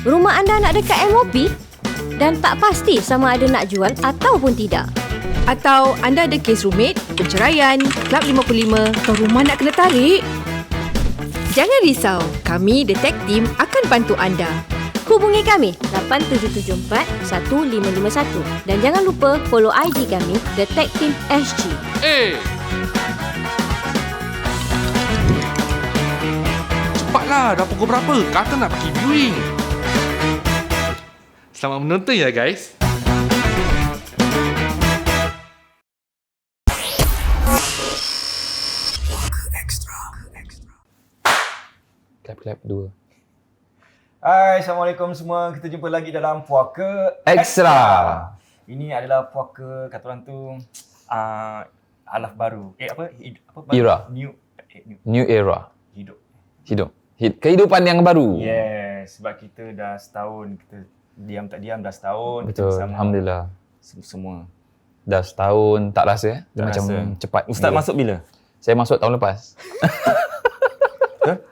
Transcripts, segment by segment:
Rumah anda nak dekat MOP dan tak pasti sama ada nak jual ataupun tidak. Atau anda ada kes rumit, perceraian, Klub 55 atau rumah nak kena tarik? Jangan risau, kami Detect Team akan bantu anda. Hubungi kami 8774-1551 dan jangan lupa follow IG kami Detect Team SG. Cepatlah, dah pukul berapa? Kata nak pergi viewing. Selamat menonton ya guys. Clap 2. Hai, Assalamualaikum semua. Kita jumpa lagi dalam Puaka Extra. Ini adalah puaka kata orang tu alaf baru. Apa baru? Era. New era. Hidup. Kehidupan yang baru. Yes, sebab kita dah setahun, kita diam tak diam dah setahun. Betul. Bersama Alhamdulillah. Semua. Dah setahun tak rasa ya. Tak Macam rasa. cepat. Ustaz bila. masuk bila? Saya masuk tahun lepas. Betul?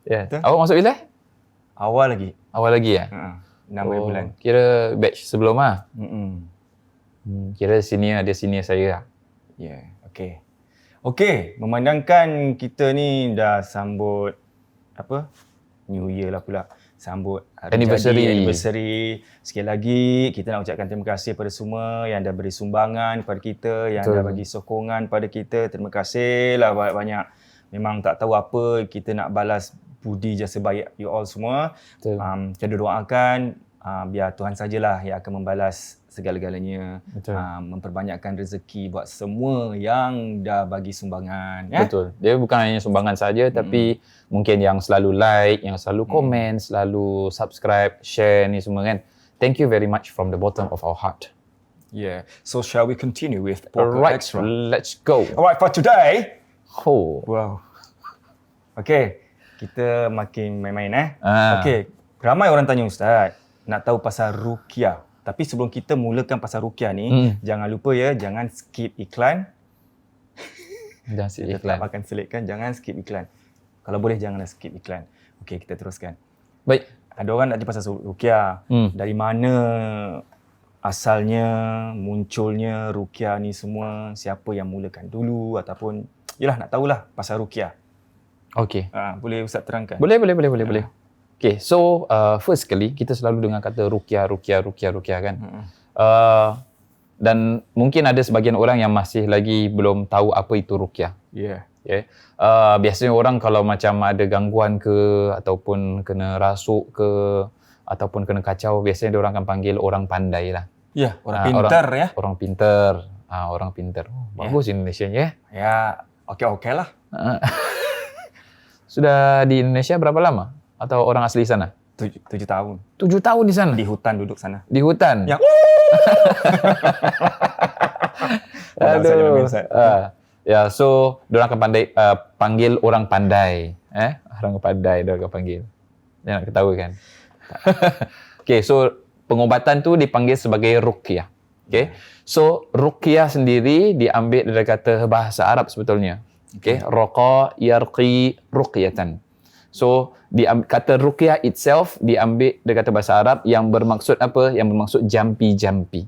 Ya. Betul? Awak masuk bila? Awal lagi. Awal lagi ya? 6 bulan. Kira batch sebelum ah. Mm-mm. Kira dia senior saya lah. Ya, okey, memandangkan kita ni dah sambut apa? New Year lah pula. Sambut hari Anniversary. jadi, anniversary. Sekali lagi kita nak ucapkan terima kasih pada semua yang dah beri sumbangan pada kita, yang Betul. dah bagi sokongan pada kita. Terima kasih lah banyak-banyak. Memang tak tahu apa kita nak balas budi jasa baik you all semua. Betul. Kita doakan biar Tuhan sajalah yang akan membalas segala-galanya. Betul. Memperbanyakkan rezeki buat semua yang dah bagi sumbangan. Ya? Betul. Dia bukan hanya sumbangan saja tapi mungkin yang selalu like, yang selalu komen, selalu subscribe, share ni semua kan. Thank you very much from the bottom of our heart. Yeah. So shall we continue with Puaka Alright, Extra? let's go. Alright, for today. Oh. Wow. Okay. Kita makin main-main Ah. Okay. Ramai orang tanya Ustaz, nak tahu pasal ruqyah. Tapi sebelum kita mulakan pasal ruqyah ni, jangan lupa ya, jangan skip iklan. Jangan skip Kita iklan. tak akan selitkan, jangan skip iklan. Kalau boleh janganlah skip iklan. Okay, kita teruskan. Baik. Ada orang nak tanya pasal ruqyah. Dari mana asalnya, munculnya ruqyah ni semua, siapa yang mulakan dulu ataupun yalah nak tahulah pasal ruqyah. Okay. Boleh Ustaz terangkan? Boleh. Okay, so first kali kita selalu dengar kata ruqyah kan. Dan mungkin ada sebahagian orang yang masih lagi belum tahu apa itu ruqyah. Yeah. Okay. Biasanya orang kalau macam ada gangguan ke ataupun kena rasuk ke ataupun kena kacau, biasanya dia orang akan panggil orang pandai lah. Ya, orang pintar ya. Orang pintar. Orang pintar. Bagus Indonesia ya. Ya, okey lah. Sudah di Indonesia berapa lama? Atau orang asli sana? 7 tahun. 7 tahun di sana? Di hutan duduk sana. Di hutan? Yang Aduh. Ya, so diorang akan panggil orang pandai. Orang pandai diorang akan panggil. Dia nak ketawa kan? Okay, so pengobatan tu dipanggil sebagai ruqyah. Okay, so ruqyah sendiri diambil dari kata bahasa Arab sebetulnya. Okay, raqa yarqi ruqyatan. So kata ruqyah itself diambil dari kata bahasa Arab yang bermaksud apa? Yang bermaksud jampi-jampi.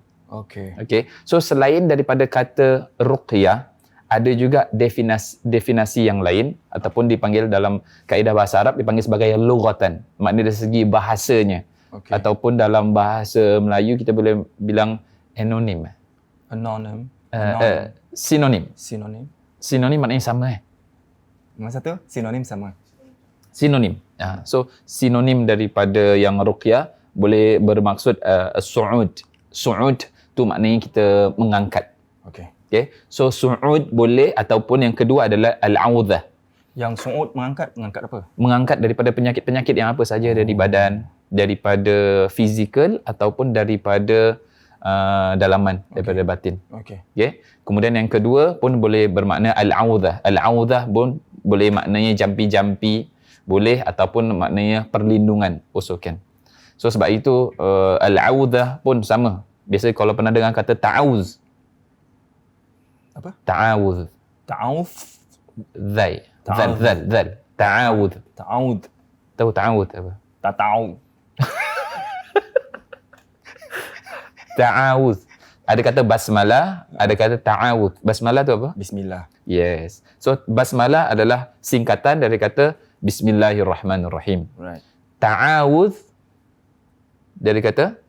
Okay, so selain daripada kata ruqyah, ada juga definasi yang lain ataupun dipanggil dalam kaedah bahasa Arab dipanggil sebagai lughatan. Maknanya dari segi bahasanya. Ataupun dalam bahasa Melayu kita boleh bilang anonim. Sinonim. Sinonim maknanya sama Masa tu sinonim sama. Sinonim. So sinonim daripada yang ruqyah boleh bermaksud su'ud. Su'ud tu maknanya kita mengangkat. Okay. So su'ud boleh ataupun yang kedua adalah al-'audzah. Yang su'ud mengangkat apa? Mengangkat daripada penyakit-penyakit yang apa saja dari badan, daripada fizikal ataupun daripada dalaman, daripada batin. Okay. Kemudian yang kedua pun boleh bermakna al-'audzah. Al-'audzah pun boleh maknanya jampi-jampi, boleh ataupun maknanya perlindungan, usulkan. So sebab itu al-'audzah pun sama. Biasa kalau pernah dengar kata ta'awuz. Apa? Ta'awuz. Ta'awuz. Zal. Ta'awuz. Ta'awud. Tahu ta'awuz apa? Tak tahu. Ta'awudz. Ada kata basmalah, ada kata ta'awudz. Basmalah tu apa? Bismillah. Yes. So basmalah adalah singkatan dari kata Bismillahirrahmanirrahim. Right. Ta'awudz dari kata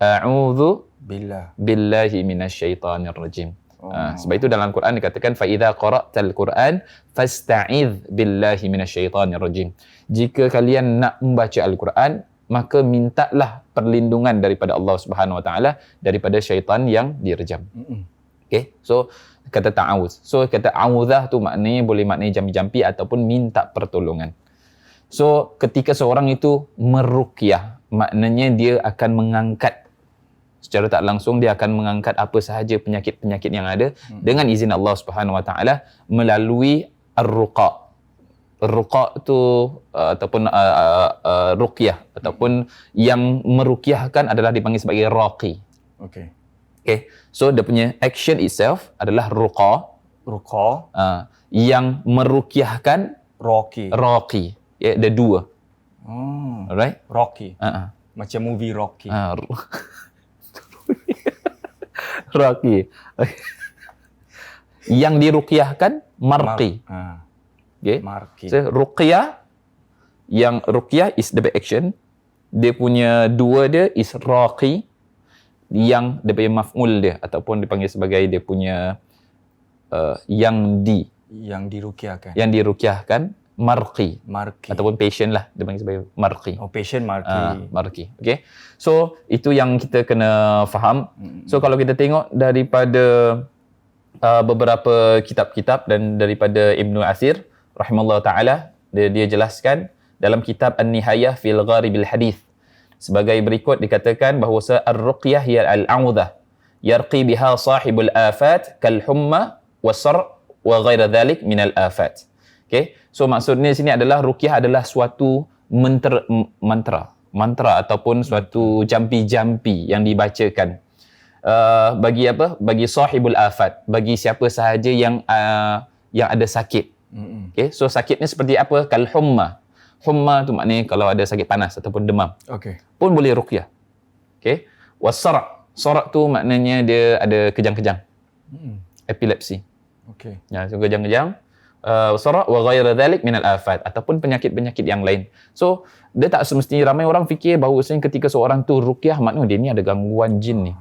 A'udzu Billah. billahi minasyaitanir rajim. Oh. Sebab itu dalam Quran dikatakan fa idza qara'tal Quran fasta'iz billahi minasyaitanir rajim. Jika kalian nak membaca Al-Quran, maka mintalah perlindungan daripada Allah Subhanahu Wa Taala daripada syaitan yang direjam. Okay, so kata ta'awuz. So kata a'udzah tu maknanya boleh maknanya jampi-jampi ataupun minta pertolongan. So ketika seorang itu meruqyah, maknanya dia akan mengangkat secara tak langsung, dia akan mengangkat apa sahaja penyakit-penyakit yang ada dengan izin Allah Subhanahu Wa Taala melalui ar-ruqa. Ruqa tu ataupun ruqyah ataupun yang meruqyahkan adalah dipanggil sebagai raqi. Okay. Okay, so dia punya action itself adalah ruqa. Ruqa. Yang meruqyahkan Rocky. raqi. Ya, ada dua. Oh. Alright? Rocky. Macam movie Rocky. Raqi. Yang diruqyahkan marqi. Okay. Marqi. So ruqyah, yang ruqyah is the action. Dia punya dua dia is raqi, yang dia punya maf'ul dia ataupun dipanggil sebagai dia punya yang diruqyahkan marqi. Marqi. Ataupun patient lah, dia panggil sebagai marqi. Oh, patient marqi. Marqi. Okay. So itu yang kita kena faham. So kalau kita tengok daripada beberapa kitab-kitab dan daripada Ibnu Athir rahimahullah ta'ala, dia jelaskan dalam kitab An-Nihayah fil Gharibil Hadith sebagai berikut, dikatakan bahawa ar-ruqyah hiya al-'audhah yarqi biha sahibul afat kal humma was-sar' wa ghaira dhalik min al-afat. Okay, so maksudnya sini adalah ruqyah adalah suatu mantra ataupun suatu jampi-jampi yang dibacakan bagi apa? Bagi sahibul afat, bagi siapa sahaja yang ada sakit. Okay, so sakitnya seperti apa? Kal humma. Humma tu maknanya kalau ada sakit panas ataupun demam. Okay. Pun boleh ruqyah. Okay. Was-sar'. Sar' tu maknanya dia ada kejang-kejang. Epilepsi. Okay. Ya, so kejang-kejang. Sar' wa ghaira dhalik min al-afat ataupun penyakit-penyakit yang lain. So dia tak semestinya, ramai orang fikir bahawa ketika seorang tu ruqyah maknanya dia ni ada gangguan jin ni.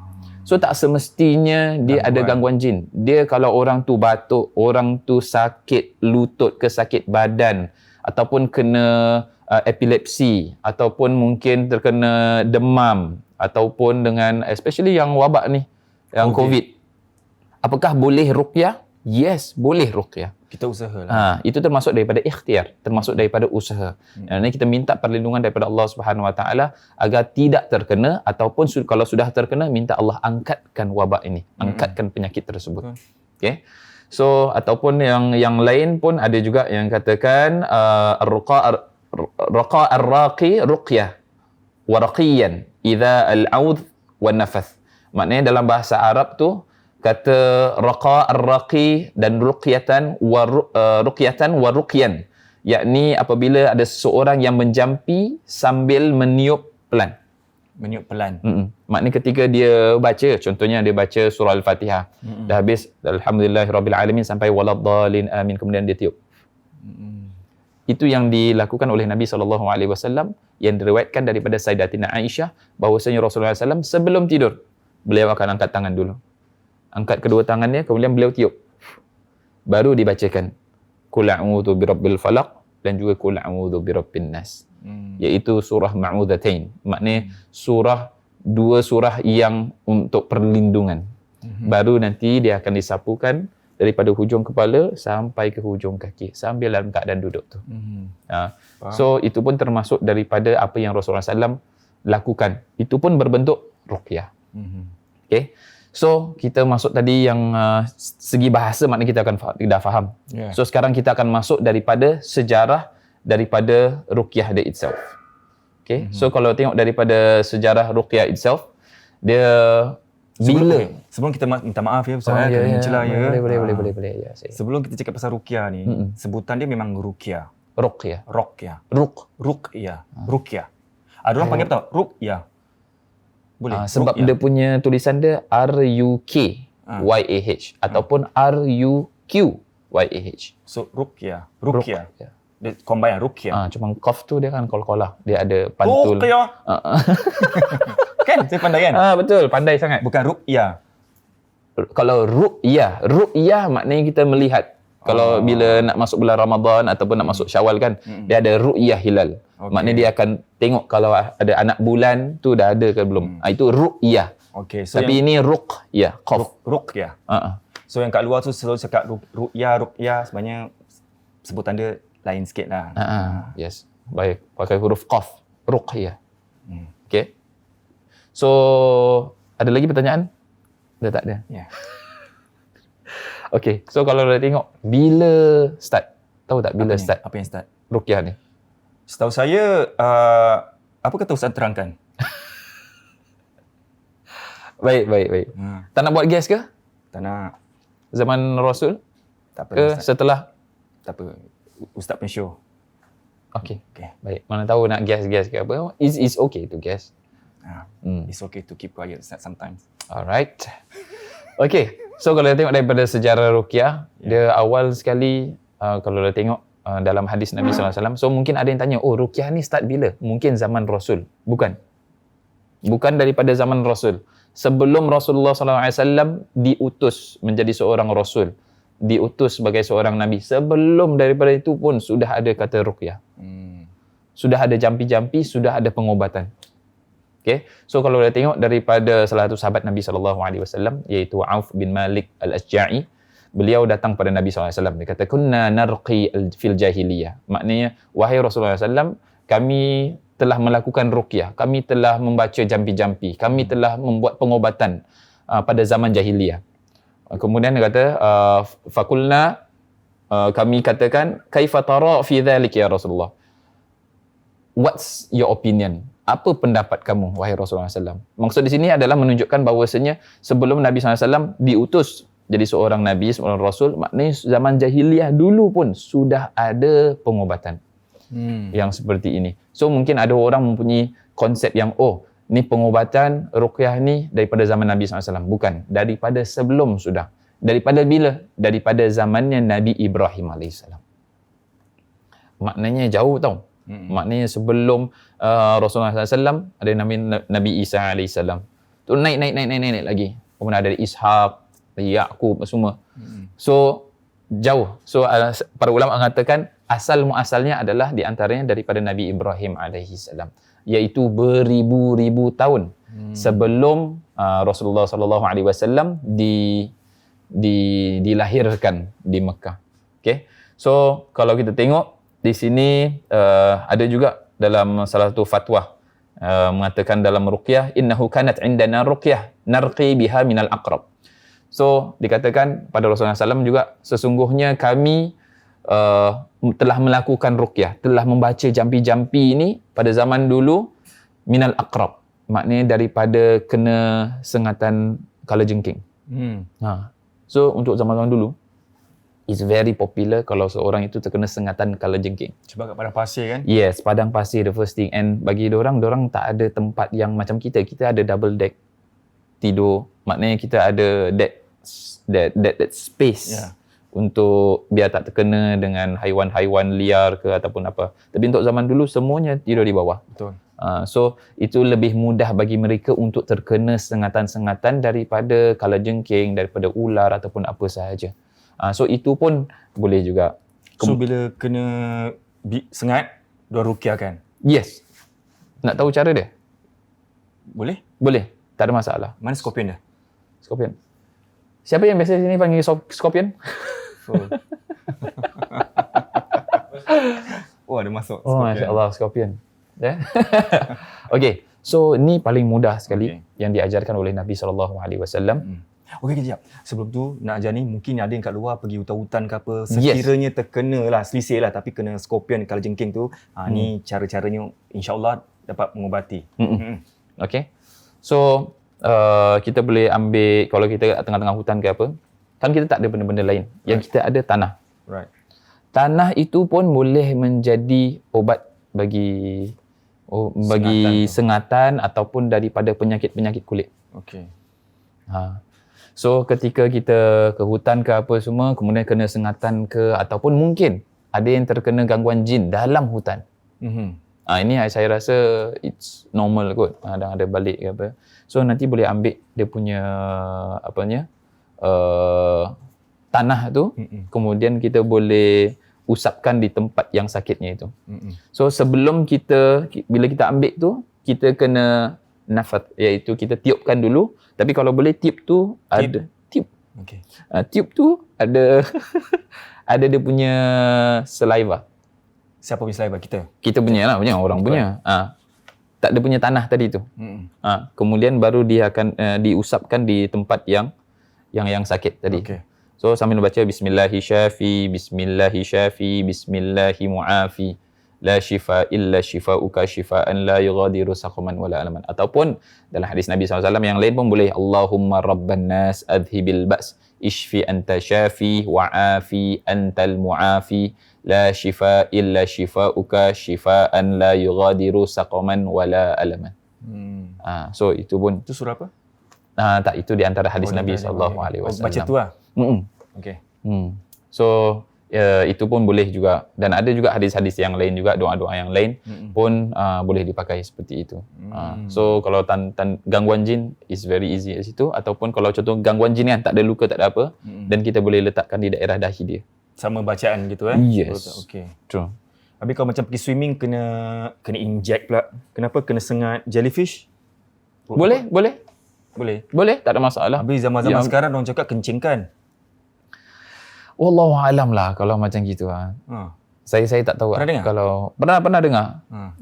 So tak semestinya dia ada gangguan jin. Dia kalau orang tu batuk, orang tu sakit lutut ke sakit badan ataupun kena epilepsi ataupun mungkin terkena demam ataupun dengan especially yang wabak ni, yang COVID. Apakah boleh ruqyah? Yes, boleh ruqyah. Kita usahalah. Itu termasuk daripada ikhtiar, termasuk daripada usaha. Dan kita minta perlindungan daripada Allah Subhanahu Wa Taala agar tidak terkena ataupun kalau sudah terkena minta Allah angkatkan wabak ini, angkatkan penyakit tersebut. Okay. So ataupun yang lain pun ada juga yang katakan raqa ar-raqi ruqyah wa raqiyan idza al-audh wan nafath. Maknanya dalam bahasa Arab tu kata raqa ar-raqi dan ruqyatan wa ruqyan, yakni apabila ada seseorang yang menjampi sambil meniup pelan. Meniup pelan. Maknanya ketika dia baca, contohnya dia baca surah Al-Fatihah, dah habis alhamdulillahirabbil alamin sampai waladdallin amin, kemudian dia tiup. Itu yang dilakukan oleh Nabi SAW yang diriwayatkan daripada Sayyidatina Aisyah bahawasanya Rasulullah SAW sebelum tidur beliau akan angkat tangan dulu. Angkat kedua tangannya, kemudian beliau tiup. Baru dibacakan Qul a'udzu birabbil falaq dan juga Qul a'udzu birabbin nas. Iaitu surah Ma'udzatain. Maknanya dua surah yang untuk perlindungan. Baru nanti dia akan disapukan daripada hujung kepala sampai ke hujung kaki sambil dalam keadaan duduk tu. So itu pun termasuk daripada apa yang Rasulullah SAW lakukan. Itu pun berbentuk ruqyah. Okay. So kita masuk tadi yang segi bahasa, maknanya kita akan dah faham. So sekarang kita akan masuk daripada sejarah daripada ruqyah dia itself. Okay. So kalau tengok daripada sejarah ruqyah itself, dia sebelum kita minta maaf ya Ustaz, mencela ya. Boleh ya. Sebelum kita cakap pasal ruqyah ni, sebutan dia memang ruqyah. Ruqyah. Ruqyah. Ada orang panggil apa tau? Ruqyah. Boleh. Sebab Ruqyah. dia punya tulisan dia RUKYAH ataupun RUQYAH. So ruqyah. Ruqyah. Dia combine ruqyah. Cuma qaf tu dia kan qalqalah. Dia ada pantul. Ruqyah. Kan? Saya pandai kan? Betul, pandai sangat. Bukan ruqyah. Kalau ru'yah maknanya kita melihat. Kalau bila nak masuk bulan Ramadan ataupun nak masuk Syawal kan, dia ada ru'yah hilal. Maknanya dia akan tengok kalau ada anak bulan tu dah ada ke belum. Itu ru'yah. Okay, so Tapi ini ruqyah, qaf. ruqyah. Uh-uh. So yang kat luar tu selalu cakap ruqyah sebenarnya sebutan dia lain sikit lah. Yes. Baik, pakai huruf qaf, ruqyah. Okay. So, ada lagi pertanyaan? Dah tak ada? Ya. Okay, so kalau dah tengok, bila start? Tahu tak bila start Apa yang start? ruqyah ni? Setahu saya, apa kata Ustaz terangkan? Baik. Tak nak buat guess ke? Tak nak. Zaman Rasul? Tak apa. Ke Ustaz. setelah? Tak apa. Ustaz pun show. Okay. Okay. Baik. Mana tahu nak guess ke apa. It's okay to guess. It's okay to keep quiet Ustaz sometimes. Alright. Okay. So kalau kita tengok daripada sejarah ruqyah, dia awal sekali kalau kita tengok dalam hadis Nabi SAW. So mungkin ada yang tanya, ruqyah ni start bila? Mungkin zaman Rasul. Bukan daripada zaman Rasul. Sebelum Rasulullah SAW diutus menjadi seorang Rasul, diutus sebagai seorang Nabi, sebelum daripada itu pun sudah ada kata ruqyah. Sudah ada jampi-jampi, sudah ada pengobatan. Okay. So kalau kita tengok daripada salah satu sahabat Nabi SAW, iaitu Auf bin Malik al-Asja'i, beliau datang pada Nabi SAW. Dia kata, kunna narqi fil jahiliyah. Maknanya, wahai Rasulullah SAW, kami telah melakukan ruqyah, kami telah membaca jampi-jampi, kami telah membuat pengobatan pada zaman jahiliyah. Kemudian dia kata, fakulna, kami katakan, kaifa tara fi dhalik ya Rasulullah? What's your opinion? Apa pendapat kamu, wahai Rasulullah SAW? Maksud di sini adalah menunjukkan bahawasanya sebelum Nabi SAW diutus jadi seorang Nabi, seorang Rasul, maknanya zaman jahiliyah dulu pun sudah ada pengobatan yang seperti ini. So mungkin ada orang mempunyai konsep yang, ni pengobatan ruqyah ni daripada zaman Nabi SAW. Bukan, daripada sebelum sudah. Daripada bila? Daripada zamannya Nabi Ibrahim AS. Maknanya jauh tau. Maknanya sebelum Rasulullah SAW ada Nabi Isa AS. Tu naik lagi. Kemudian ada Ishaq, Yaqub semua. So jauh. So para ulama mengatakan asal-muasalnya adalah di antaranya daripada Nabi Ibrahim AS, iaitu beribu-ribu tahun sebelum Rasulullah SAW dilahirkan di Mekah. Okay. So kalau kita tengok di sini ada juga dalam salah satu fatwa mengatakan dalam ruqyah, innahu kanat indana ruqyah narqi biha minal aqrab. So dikatakan pada Rasulullah SAW juga, sesungguhnya kami telah melakukan ruqyah, telah membaca jampi-jampi ini pada zaman dulu minal aqrab, maknanya daripada kena sengatan kalajengking. So untuk zaman-zaman dulu it's very popular kalau seorang itu terkena sengatan kalajengking. Sebab kat padang pasir kan? Yes, padang pasir the first thing. And bagi diorang tak ada tempat yang macam kita. Kita ada double deck tidur. Maknanya kita ada that space untuk biar tak terkena dengan haiwan-haiwan liar ke ataupun apa. Tapi untuk zaman dulu semuanya tidur di bawah. Betul. So itu lebih mudah bagi mereka untuk terkena sengatan-sengatan daripada kalajengking, daripada ular ataupun apa sahaja. So itu pun boleh juga. So bila kena sengat, dua ruqyah kan? Yes. Nak tahu cara dia? Boleh? Boleh. Tak ada masalah. Mana skorpion dia? Scorpion. Siapa yang biasa sini panggil scorpion? Ada masuk Oh, Masya Allah, scorpion. Okay. So ni paling mudah sekali yang diajarkan oleh Nabi SAW. Okey, kejap. Sebelum tu nak ajar ni, mungkin ada yang kat luar pergi hutan-hutan ke apa, sekiranya terkena lah, selisih lah, tapi kena skorpion kalajengking tu, ni cara-caranya insya-Allah dapat mengubati. Okay. So kita boleh ambil, kalau kita kat tengah-tengah hutan ke apa, kan kita tak ada benda-benda lain. Yang kita ada tanah. Right. Tanah itu pun boleh menjadi obat bagi bagi sengatan ataupun daripada penyakit-penyakit kulit. Okey. So ketika kita ke hutan ke apa semua, kemudian kena sengatan ke, ataupun mungkin ada yang terkena gangguan jin dalam hutan. Ini saya rasa it's normal kot. Ada balik ke apa. So nanti boleh ambil dia punya tanah tu, kemudian kita boleh usapkan di tempat yang sakitnya itu. So sebelum bila kita ambil tu, kita kena nafas, iaitu kita tiupkan dulu. Tapi kalau boleh tiup tu ada tiup. Okey. Tiup tu ada ada dia punya saliva. Siapa punya saliva? Kita punya lah, orang punya. Tak ada punya tanah tadi tu. Kemudian baru dia akan diusapkan di tempat yang sakit tadi. Okey. So sambil baca bismillahi syafi, bismillahi syafi, bismillahi muafi, la shifa illa shifauka shifaan la yughadiru saqaman wala alaman. Ataupun dalam hadis Nabi SAW yang lain pun boleh, Allahumma rabban nas adhibil ba's ishfi anta syafi wa'afi antal muafi la shifa illa shifauka shifaan la yughadiru saqaman wala alaman. So itu pun itu surah apa? Tak, itu di antara hadis Nabi SAW. Baca tu lah. Okey. So itu pun boleh juga, dan ada juga hadis-hadis yang lain juga, doa-doa yang lain pun boleh dipakai seperti itu. So kalau gangguan jin is very easy kat situ, ataupun kalau contoh gangguan jin kan tak ada luka, tak ada apa, dan kita boleh letakkan di daerah dahi dia. Sama bacaan gitu Yes. Okey. True. Habis kalau macam pergi swimming kena inject pula. Kenapa kena sengat jellyfish? Boleh, tak ada masalah. Habis zaman-zaman sekarang orang cakap kencingkan. Wallahu alam lah kalau macam gitu Saya tak tahu. Pernah dengar? Kalau pernah dengar.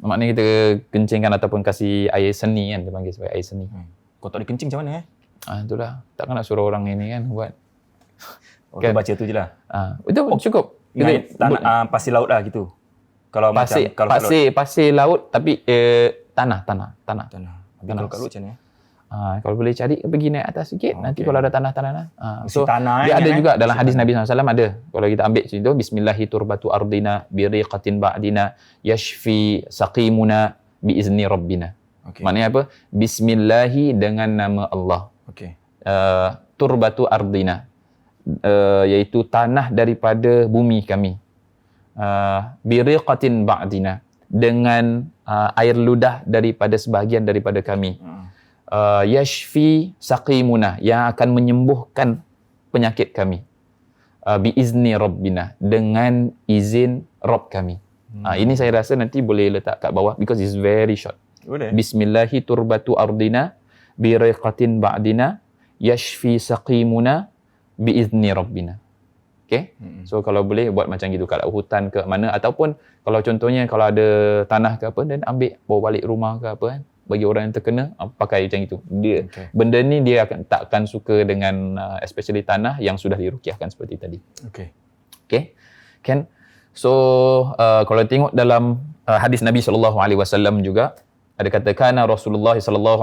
Maknanya kita kencingkan ataupun kasih air seni kan, dia panggil sebagai air seni. Kau tak boleh kencing macam mana Itulah. Takkan nak suruh orang ini kan buat. Kan baca tu je lah. Itu cukup. Pasir laut lah gitu. Kalau pasir laut tapi tanah. Habis kalau kat laut macam mana? Kalau boleh cari pergi naik atas sikit, nanti kalau ada tanah. So tanah dia ada juga dalam hadis Nabi SAW ada. Kalau kita ambil situ, bismillahi turbatu ardina biriqatin ba'dina yashfi saqimuna biizni rabbina. Maknanya apa? Bismillahi dengan nama Allah. Turbatu ardina, iaitu tanah daripada bumi kami. Biriqatin ba'dina, dengan air ludah daripada sebahagian daripada kami. Yashfi saqimuna, yang akan menyembuhkan penyakit kami. Biizni rabbina, dengan izin Rabb kami. Ini saya rasa nanti boleh letak kat bawah because it's very short. Boleh. Bismillahi turbatu ardina biriqatin ba'dina yashfi saqimuna biizni rabbina. Okay? So kalau boleh buat macam gitu kat hutan ke mana, ataupun kalau contohnya kalau ada tanah ke apa, dan ambil bawa balik rumah ke apa kan, bagi orang yang terkena pakai macam itu. Benda ni dia takkan suka dengan especially tanah yang sudah diruqyahkan seperti tadi. Okay. Kan? So kalau tengok dalam hadis Nabi SAW juga ada katakan Rasulullah SAW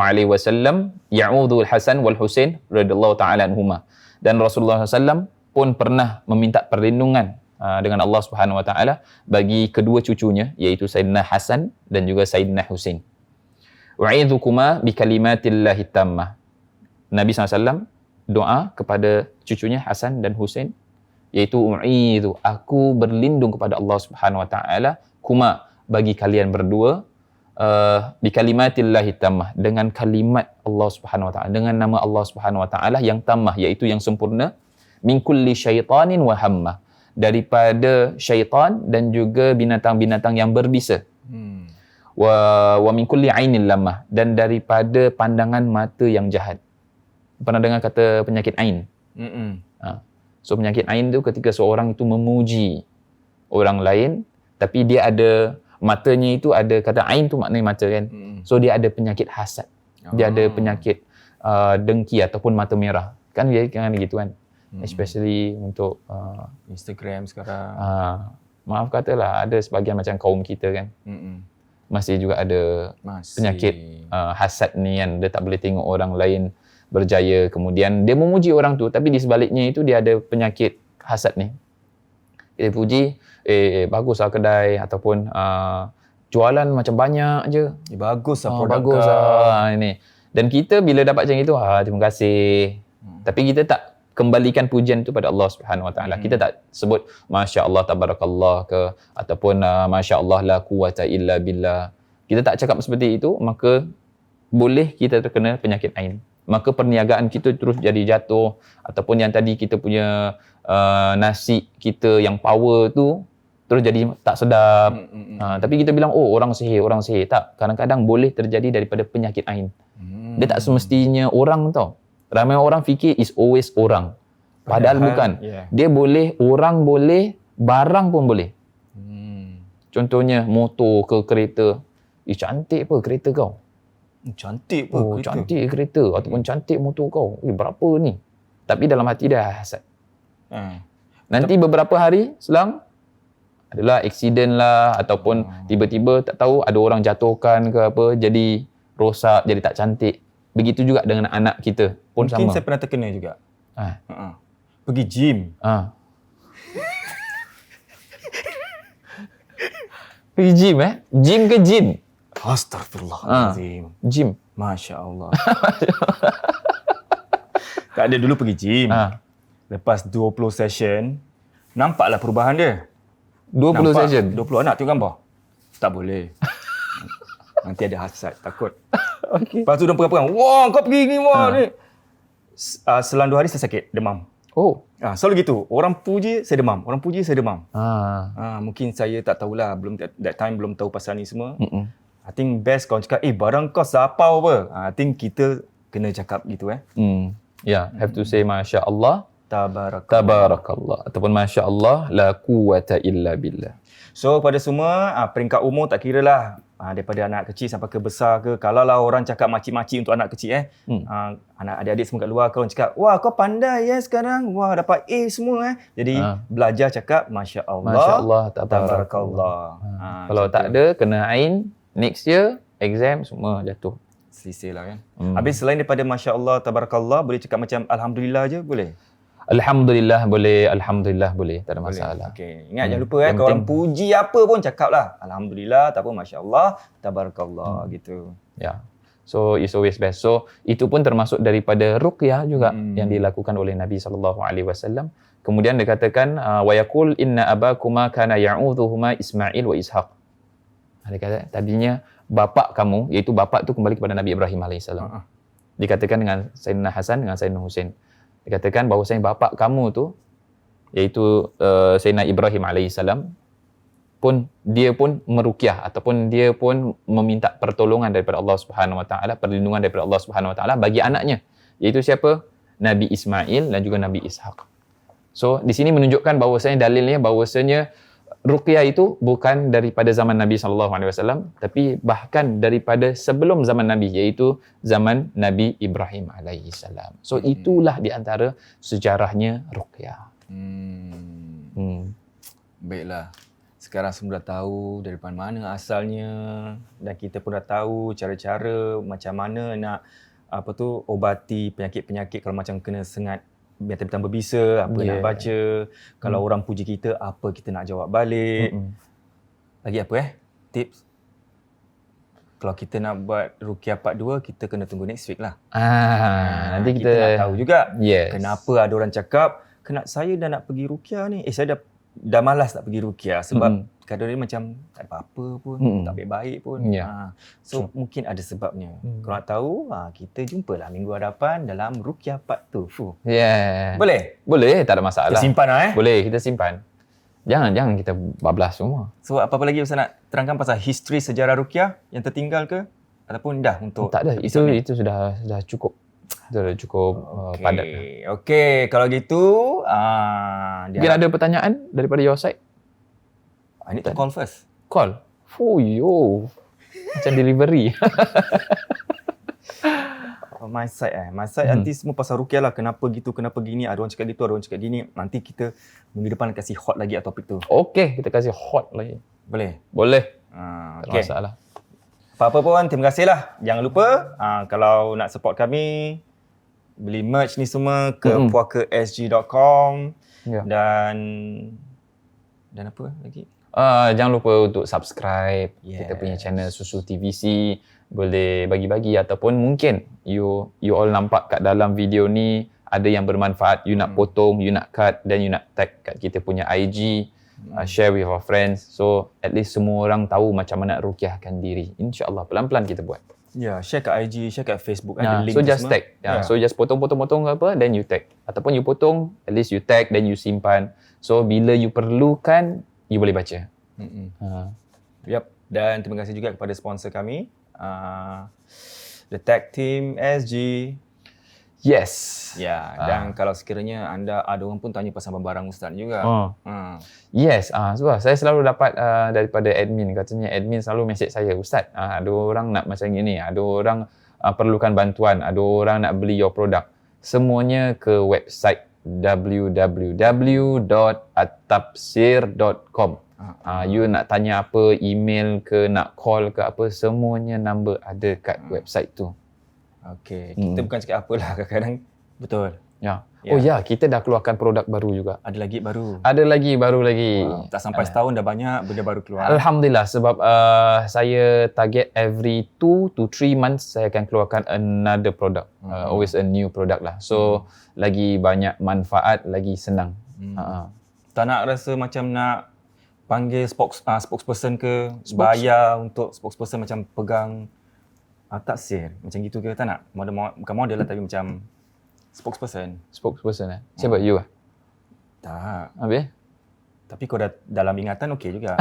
ya'udhu al-Hasan wal Husain radhiyallahu ta'ala anhuma, dan Rasulullah SAW pun pernah meminta perlindungan dengan Allah Subhanahu wa taala bagi kedua cucunya, iaitu Sayyidina Hasan dan juga Sayyidina Husain. Wa'idhukuma bi kalimatillahi tammah. Nabi SAW doa kepada cucunya Hasan dan Husain, iaitu u'idhu, aku berlindung kepada Allah Subhanahu wa taala, kuma, bagi kalian berdua, bi kalimatillahi tammah, dengan kalimat Allah Subhanahu wa taala, dengan nama Allah Subhanahu wa taala yang tammah, iaitu yang sempurna, min kulli syaitanin wa hammah, daripada syaitan dan juga binatang-binatang yang berbisa. Wa min kulli ainil lamah, dan daripada pandangan mata yang jahat. Pernah dengar kata penyakit ain? So penyakit ain tu ketika seorang itu memuji orang lain, tapi dia ada matanya itu ada, kata ain tu maknanya mata kan. So dia ada penyakit hasad. Dia ada penyakit dengki ataupun mata merah. Kan dia kan gitu kan. Especially untuk Instagram sekarang. Maaf katalah ada sebahagian macam kaum kita kan. Masih juga ada penyakit hasad ni kan. Dia tak boleh tengok orang lain berjaya, kemudian dia memuji orang tu, tapi di sebaliknya itu dia ada penyakit hasad ni. Dia puji, baguslah kedai, ataupun jualan macam banyak je. Bagus lah produk Bagus kau. lah ini. Dan kita bila dapat macam itu, terima kasih. Tapi kita tak kembalikan pujian tu pada Allah Subhanahu Wa Taala. Kita tak sebut masya-Allah tabarakallah ke ataupun masya-Allah la quwata illa billah. Kita tak cakap seperti itu, maka boleh kita terkena penyakit ain. Maka perniagaan kita terus jadi jatuh ataupun yang tadi kita punya nasi kita yang power tu terus jadi tak sedap. Tapi kita bilang orang sihir. Tak, kadang-kadang boleh terjadi daripada penyakit ain. Dia tak semestinya orang tau. Ramai orang fikir is always orang. Padahal bukan. Dia boleh, orang boleh, barang pun boleh. Contohnya motor ke kereta. Cantik apa kereta kau? Cantik apa kereta? Cantik kereta ataupun cantik motor kau. Berapa ni? Tapi dalam hati dia hasad. Nanti beberapa hari selang adalah aksiden lah ataupun tiba-tiba tak tahu ada orang jatuhkan ke apa, jadi rosak, jadi tak cantik. Begitu juga dengan anak kita pun Mungkin sama. Mungkin saya pernah terkena juga. Pergi gym. Pergi gym Gym ke gym? Astaghfirullahalazim. Gym. Masya Allah. Tak ada dulu pergi gym. Lepas 20 session, nampaklah perubahan dia. 20 session? 20 anak tengok gambar. Tak boleh. Nanti ada hasad, takut. Okay. Lepas tu dia pegang-pegang. Wah, kau pergi ni, wah ni. Selang 2 hari saya sakit, demam. Selalu gitu. Orang puji, saya demam. Orang puji, saya demam. Mungkin saya tak tahulah. That time belum tahu pasal ni semua. I think best kau cakap, barang kau sapau apa. I think kita kena cakap gitu Have to say Masya Allah. Tabarakallah. Ataupun Masya Allah, la quwata illa billah. So pada semua, peringkat umur tak kira lah. Daripada anak kecil sampai ke besar ke. Kalau lah orang cakap makcik-makcik untuk anak kecil anak adik-adik semua kat luar, kalau orang cakap, wah kau pandai sekarang. Wah dapat A semua Jadi belajar cakap Masya Allah. Masya Allah, tabarakallah. Kalau tak ada, kena ain, next year, exam semua jatuh. Selisih lah kan. Habis selain daripada Masya Allah, tabarakallah, boleh cakap macam Alhamdulillah je boleh? Alhamdulillah boleh, tak ada masalah. Okey, ingat jangan lupa kalau orang puji apa pun cakap lah Alhamdulillah, tak apa Masya-Allah, tabarakallah gitu. So it's always best. So itu pun termasuk daripada ruqyah juga yang dilakukan oleh Nabi SAW. Kemudian dia katakan wa yaqul inna abakuma kana ya'udhuhuma Ismail wa Ishaq. Dia kata tadinya bapa kamu, iaitu bapa tu kembali kepada Nabi Ibrahim AS. Dikatakan dengan Sayyidina Hasan dengan Sayyidina Husain. Dikatakan bahawasanya bapa kamu tu iaitu Sayyidina Ibrahim AS pun dia pun meruqyah ataupun dia pun meminta pertolongan daripada Allah Subhanahu Wa Taala, perlindungan daripada Allah Subhanahu Wa Taala bagi anaknya, iaitu siapa? Nabi Ismail dan juga Nabi Ishaq. So di sini menunjukkan bahawasanya dalilnya bahawasanya ruqyah itu bukan daripada zaman Nabi SAW, tapi bahkan daripada sebelum zaman Nabi, iaitu zaman Nabi Ibrahim AS. So itulah di antara sejarahnya ruqyah. Baiklah. Sekarang semua dah tahu daripada mana asalnya, dan kita pun dah tahu cara-cara macam mana nak obati penyakit-penyakit kalau macam kena sengat bintang berbisa, apa nak baca. Kalau orang puji kita, apa kita nak jawab balik. Lagi apa tips? Kalau kita nak buat Ruqyah Part 2, kita kena tunggu next week lah. Nanti kita nak tahu juga kenapa ada orang cakap, saya dah nak pergi Ruqyah ni. Saya dah malas nak pergi Ruqyah sebab kadang-kadang dia macam tak ada apa-apa pun, tak baik-baik pun. So mungkin ada sebabnya. Kalau nak tahu, kita jumpalah minggu hadapan dalam Ruqyah Part 2. Boleh? Boleh, tak ada masalah. Kita simpan lah Boleh, kita simpan. Jangan kita bablas semua. So apa-apa lagi Ustaz nak terangkan pasal history sejarah Ruqyah yang tertinggal ke? Ataupun dah untuk tak ada, itu sudah cukup. Sudah cukup padat. Okey, kalau gitu mungkin ada pertanyaan daripada your side? I need to call first. Call? Macam delivery. My side nanti semua pasal Ruqyah lah. Kenapa gitu, kenapa gini. Ada orang cakap gitu, ada orang cakap gini. Nanti kita minggu depan kasih hot lagi topik tu. Okey, kita kasih hot lagi. Boleh? Tak masalah. Apa-apa pun, terima kasih lah. Jangan lupa, kalau nak support kami, beli merch ni semua ke puakasg.com dan apa lagi? Jangan lupa untuk subscribe kita punya Yes. channel Susu TVC. Boleh bagi-bagi ataupun mungkin you all nampak kat dalam video ni ada yang bermanfaat, you nak potong, you nak cut, then you nak tag kat kita punya IG, share with our friends. So at least semua orang tahu macam mana nak rukiahkan diri. InsyaAllah pelan-pelan kita buat. Ya, share kat IG, share kat Facebook, ada link So tu just semua. tag. So just potong-potong ke apa, then you tag. Ataupun you potong, at least you tag, then you simpan. So bila you perlukan, you boleh baca. Yep. Dan terima kasih juga kepada sponsor kami, The Tech Team SG. Yes. Ya, dan kalau sekiranya anda ada orang pun tanya pasal barang Ustaz juga. Yes, sebab saya selalu dapat daripada admin, katanya admin selalu message saya, Ustaz, ada orang nak macam ini, ada orang perlukan bantuan, ada orang nak beli your product. Semuanya ke website www.atapsir.com. You nak tanya apa, email ke, nak call ke apa, semuanya number ada kat website tu. Okey, kita bukan cakap apalah, kadang-kadang betul. Ya. Ya. Oh ya, kita dah keluarkan produk baru juga. Ada lagi baru. Ada lagi, baru lagi. Tak sampai setahun dah banyak benda baru keluar. Alhamdulillah, sebab saya target every 2 to 3 months saya akan keluarkan another product. Always a new product lah. So lagi banyak manfaat, lagi senang. Tak nak rasa macam nak panggil spokesperson ke, bayar untuk spokesperson macam pegang taksir macam gitu ke, tak nak? Bukan model lah, tapi macam spokesperson. Spokesperson Siapa? You Tak. Habis? Tapi kau dah dalam ingatan okey juga.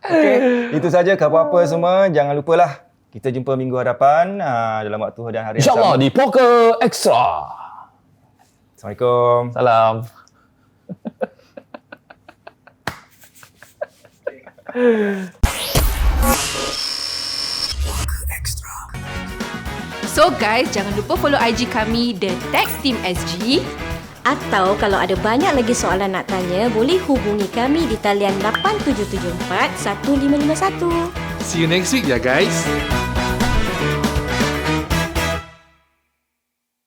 Okey, itu saja apa-apa semua. Jangan lupalah kita jumpa minggu hadapan dalam waktu dan hari yang InsyaAllah sama. di Poker Extra. Assalamualaikum. Salam. So guys, jangan lupa follow IG kami The Tech Team SG. Atau kalau ada banyak lagi soalan nak tanya, boleh hubungi kami di talian 8774 1551. See you next week ya guys.